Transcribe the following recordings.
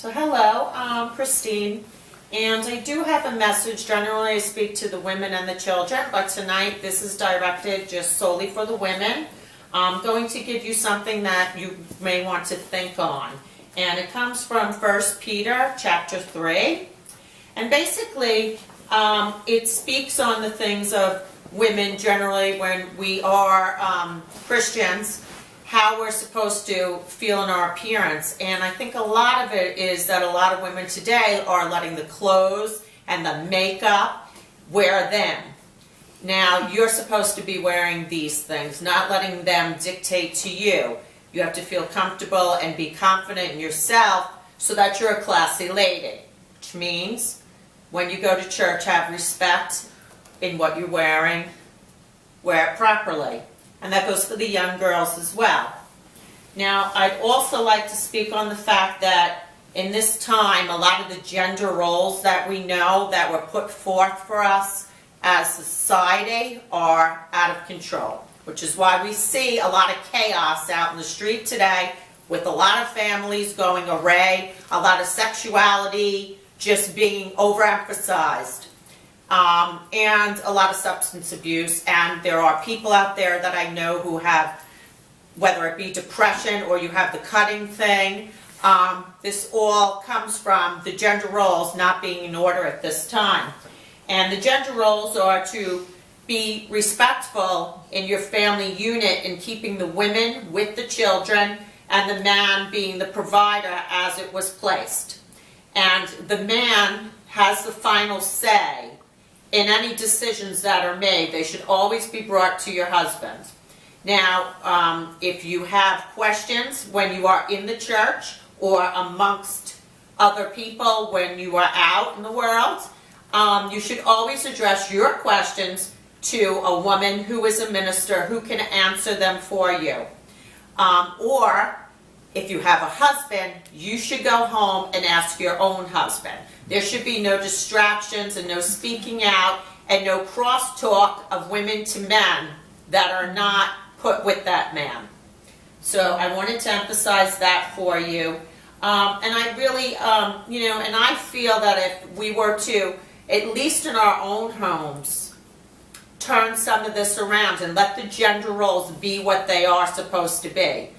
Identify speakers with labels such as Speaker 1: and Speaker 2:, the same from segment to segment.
Speaker 1: So hello, I'm Christine, and I do have a message. Generally I speak to the women and the children, but tonight this is directed just solely for the women. I'm going to give you something that you may want to think on, and it comes from 1 Peter chapter 3, and basically it speaks on the things of women generally when we are Christians, how we're supposed to feel in our appearance. And I think a lot of it is that a lot of women today are letting the clothes and the makeup wear them. Now, you're supposed to be wearing these things, not letting them dictate to you. You have to feel comfortable and be confident in yourself so that you're a classy lady, which means when you go to church, have respect in what you're wearing, wear it properly. And that goes for the young girls as well. Now, I'd also like to speak on the fact that in this time, a lot of the gender roles that we know that were put forth for us as society are out of control, which is why we see a lot of chaos out in the street today with a lot of families going array, a lot of sexuality just being overemphasized. And a lot of substance abuse, and there are people out there that I know who have, whether it be depression or you have the cutting thing, this all comes from the gender roles not being in order at this time. And the gender roles are to be respectful in your family unit in keeping the women with the children and the man being the provider as it was placed. And the man has the final say in any decisions that are made. They should always be brought to your husband. Now, if you have questions when you are in the church or amongst other people when you are out in the world, you should always address your questions to a woman who is a minister who can answer them for you. Or if you have a husband, you should go home and ask your own husband. There should be no distractions and no speaking out and no crosstalk of women to men that are not put with that man. So I wanted to emphasize that for you. And I really, and I feel that if we were to, at least in our own homes, turn some of this around and let the gender roles be what they are supposed to be.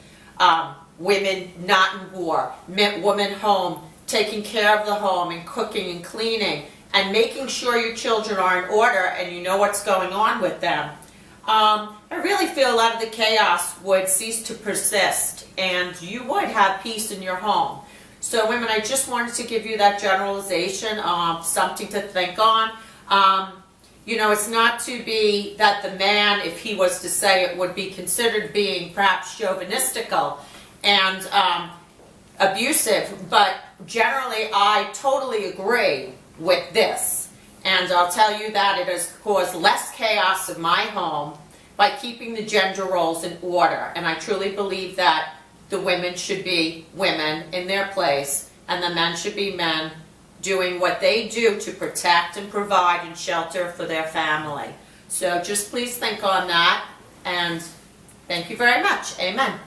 Speaker 1: Women not in war, women home, taking care of the home and cooking and cleaning and making sure your children are in order and you know what's going on with them. I really feel a lot of the chaos would cease to persist and you would have peace in your home. So women, I just wanted to give you that generalization, something to think on. It's not to be that the man, if he was to say it, would be considered being perhaps chauvinistical and abusive, but generally I totally agree with this. And I'll tell you that it has caused less chaos in my home by keeping the gender roles in order. And I truly believe that the women should be women in their place and the men should be men doing what they do to protect and provide and shelter for their family. So just please think on that, and thank you very much. Amen.